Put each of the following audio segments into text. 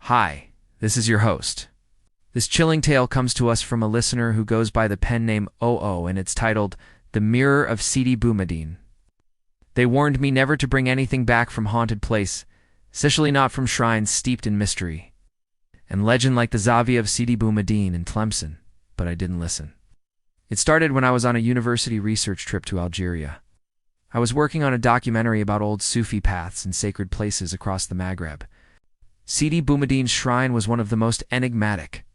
Hi, this is your host. This chilling tale comes to us from a listener who goes by the pen name OO, and it's titled The Mirror of Sidi-Boumédiène. They warned me never to bring anything back from haunted place, especially not from shrines steeped in mystery and legend like the Zavia of Sidi-Boumédiène in Tlemcen, but I didn't listen. It started when I was on a university research trip to Algeria. I was working on a documentary about old Sufi paths and sacred places across the Maghreb. Sidi-Boumédiene's shrine was one of the most enigmatic.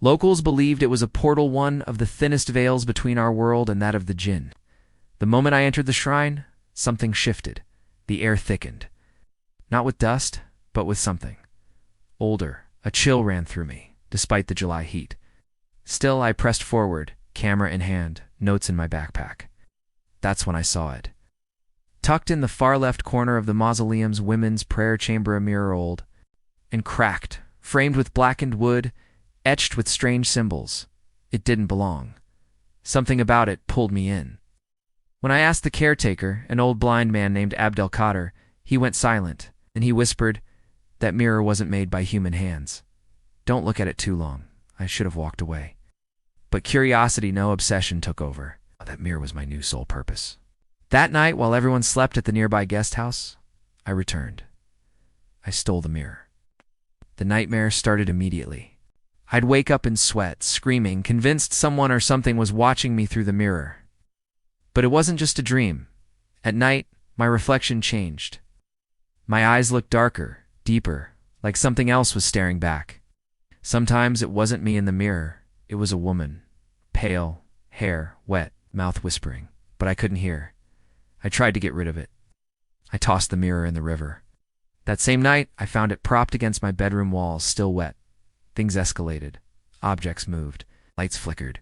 Locals believed it was a portal, one of the thinnest veils between our world and that of the jinn. The moment I entered the shrine, something shifted. The air thickened. Not with dust, but with something. Older, a chill ran through me, despite the July heat. Still, I pressed forward, camera in hand, notes in my backpack. That's when I saw it. Tucked in the far left corner of the mausoleum's women's prayer chamber, a mirror old and cracked, framed with blackened wood, etched with strange symbols. It didn't belong. Something about it pulled me in. When I asked the caretaker, an old blind man named Abdelkader, he went silent, and he whispered, "That mirror wasn't made by human hands. Don't look at it too long." I should have walked away. But curiosity, no obsession, took over. That mirror was my new sole purpose. That night, while everyone slept at the nearby guest house, I returned. I stole the mirror. The nightmare started immediately. I'd wake up in sweat, screaming, convinced someone or something was watching me through the mirror. But it wasn't just a dream. At night, my reflection changed. My eyes looked darker, deeper, like something else was staring back. Sometimes it wasn't me in the mirror. It was a woman. Pale, hair wet, mouth whispering. But I couldn't hear. I tried to get rid of it. I tossed the mirror in the river. That same night, I found it propped against my bedroom walls, still wet. Things escalated. Objects moved. Lights flickered.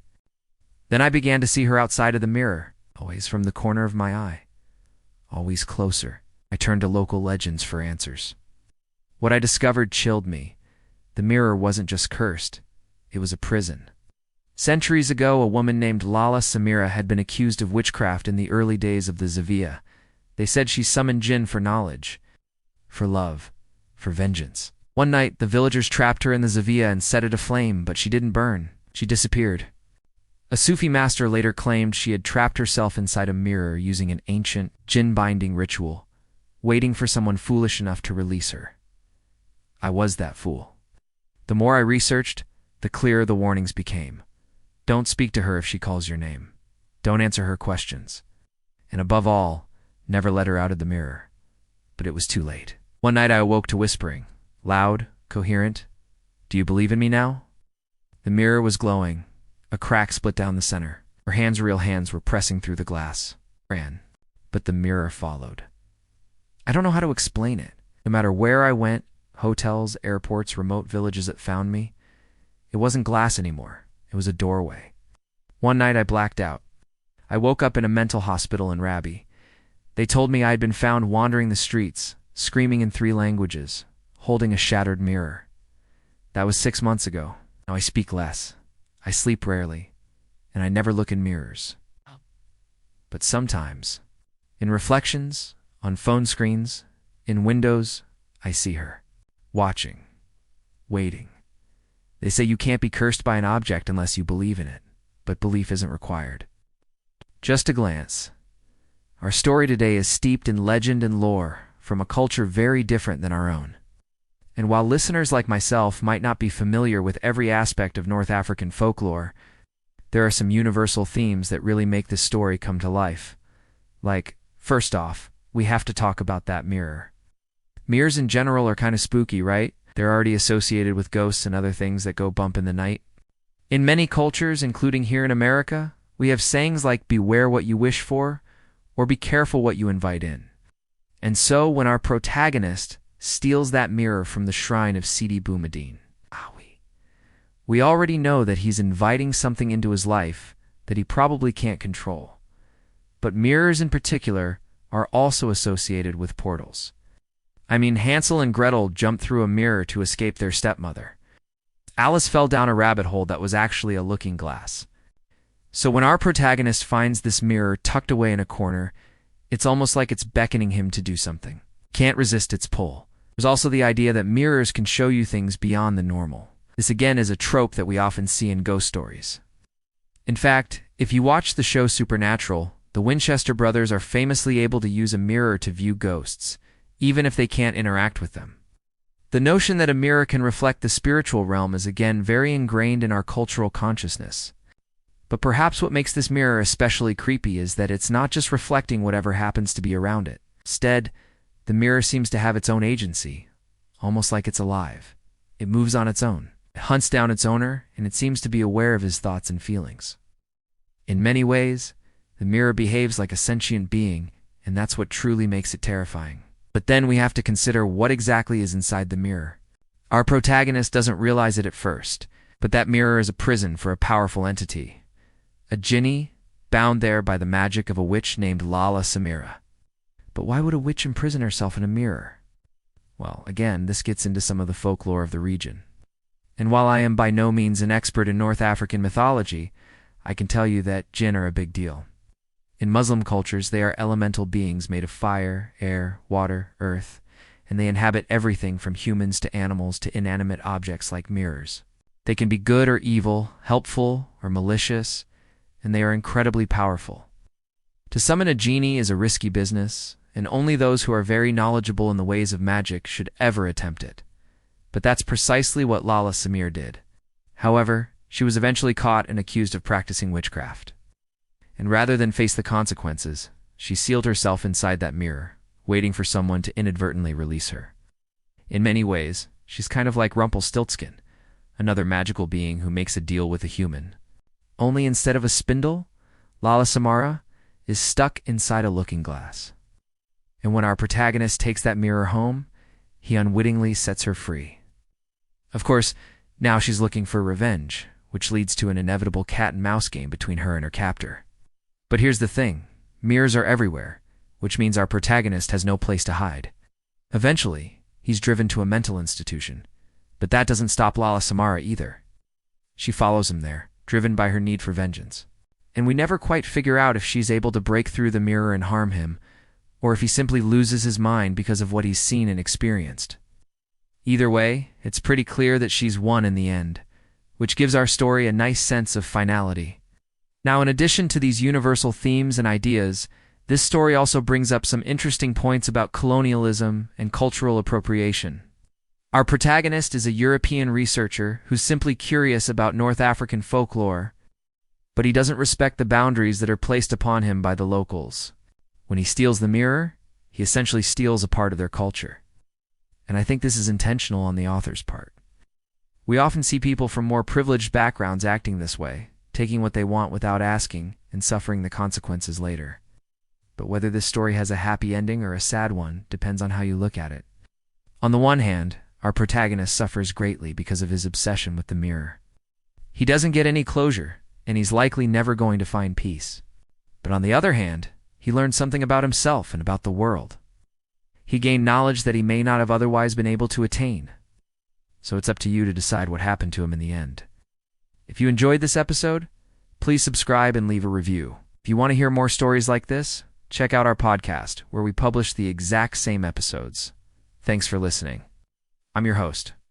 Then I began to see her outside of the mirror, always from the corner of my eye. Always closer. I turned to local legends for answers. What I discovered chilled me. The mirror wasn't just cursed. It was a prison. Centuries ago, a woman named Lala Samira had been accused of witchcraft in the early days of the Zavia. They said she summoned jinn for knowledge, for love, for vengeance. One night, the villagers trapped her in the Zavia and set it aflame, but she didn't burn. She disappeared. A Sufi master later claimed she had trapped herself inside a mirror using an ancient jinn-binding ritual, waiting for someone foolish enough to release her. I was that fool. The more I researched, the clearer the warnings became. Don't speak to her if she calls your name. Don't answer her questions. And above all, never let her out of the mirror. But it was too late. One night I awoke to whispering, loud, coherent, "Do you believe in me now?" The mirror was glowing. A crack split down the center. Her hands, real hands, were pressing through the glass. Ran. But the mirror followed. I don't know how to explain it. No matter where I went, hotels, airports, remote villages that found me, it wasn't glass anymore. It was a doorway. One night I blacked out. I woke up in a mental hospital in Rabi. They told me I had been found wandering the streets, screaming in 3 languages, holding a shattered mirror. That was 6 months ago. Now I speak less. I sleep rarely, and I never look in mirrors. But sometimes, in reflections, on phone screens, in windows, I see her, watching, waiting. They say you can't be cursed by an object unless you believe in it, but belief isn't required. Just a glance. Our story today is steeped in legend and lore from a culture very different than our own. And while listeners like myself might not be familiar with every aspect of North African folklore, there are some universal themes that really make this story come to life. Like, first off, we have to talk about that mirror. Mirrors in general are kind of spooky, right? They're already associated with ghosts and other things that go bump in the night. In many cultures, including here in America, we have sayings like beware what you wish for, or be careful what you invite in. And so when our protagonist steals that mirror from the shrine of Sidi-Boumédiène, we already know that he's inviting something into his life that he probably can't control. But mirrors in particular are also associated with portals. I mean, Hansel and Gretel jumped through a mirror to escape their stepmother. Alice fell down a rabbit hole that was actually a looking glass. So when our protagonist finds this mirror tucked away in a corner, it's almost like it's beckoning him to do something. Can't resist its pull. There's also the idea that mirrors can show you things beyond the normal. This again is a trope that we often see in ghost stories. In fact, if you watch the show Supernatural, the Winchester brothers are famously able to use a mirror to view ghosts, even if they can't interact with them. The notion that a mirror can reflect the spiritual realm is again very ingrained in our cultural consciousness. But perhaps what makes this mirror especially creepy is that it's not just reflecting whatever happens to be around it. Instead, the mirror seems to have its own agency, almost like it's alive. It moves on its own. It hunts down its owner, and it seems to be aware of his thoughts and feelings. In many ways, the mirror behaves like a sentient being, and that's what truly makes it terrifying. But then we have to consider what exactly is inside the mirror. Our protagonist doesn't realize it at first, but that mirror is a prison for a powerful entity. A jinni, bound there by the magic of a witch named Lala Samira. But why would a witch imprison herself in a mirror? Well, again, this gets into some of the folklore of the region. And while I am by no means an expert in North African mythology, I can tell you that jinn are a big deal. In Muslim cultures, they are elemental beings made of fire, air, water, earth, and they inhabit everything from humans to animals to inanimate objects like mirrors. They can be good or evil, helpful or malicious, and they are incredibly powerful. To summon a genie is a risky business, and only those who are very knowledgeable in the ways of magic should ever attempt it. But that's precisely what Lala Samir did. However, she was eventually caught and accused of practicing witchcraft. And rather than face the consequences, she sealed herself inside that mirror, waiting for someone to inadvertently release her. In many ways, she's kind of like Rumpelstiltskin, another magical being who makes a deal with a human. Only instead of a spindle, Lala Samara is stuck inside a looking glass. And when our protagonist takes that mirror home, he unwittingly sets her free. Of course, now she's looking for revenge, which leads to an inevitable cat-and-mouse game between her and her captor. But here's the thing, mirrors are everywhere, which means our protagonist has no place to hide. Eventually, he's driven to a mental institution, but that doesn't stop Lala Samara either. She follows him there, driven by her need for vengeance. And we never quite figure out if she's able to break through the mirror and harm him, or if he simply loses his mind because of what he's seen and experienced. Either way, it's pretty clear that she's won in the end, which gives our story a nice sense of finality. Now, in addition to these universal themes and ideas, this story also brings up some interesting points about colonialism and cultural appropriation. Our protagonist is a European researcher who's simply curious about North African folklore, but he doesn't respect the boundaries that are placed upon him by the locals. When he steals the mirror, he essentially steals a part of their culture. And I think this is intentional on the author's part. We often see people from more privileged backgrounds acting this way, taking what they want without asking and suffering the consequences later. But whether this story has a happy ending or a sad one depends on how you look at it. On the one hand, our protagonist suffers greatly because of his obsession with the mirror. He doesn't get any closure, and he's likely never going to find peace. But on the other hand, he learned something about himself and about the world. He gained knowledge that he may not have otherwise been able to attain. So it's up to you to decide what happened to him in the end. If you enjoyed this episode, please subscribe and leave a review. If you want to hear more stories like this, check out our podcast, where we publish the exact same episodes. Thanks for listening. I'm your host.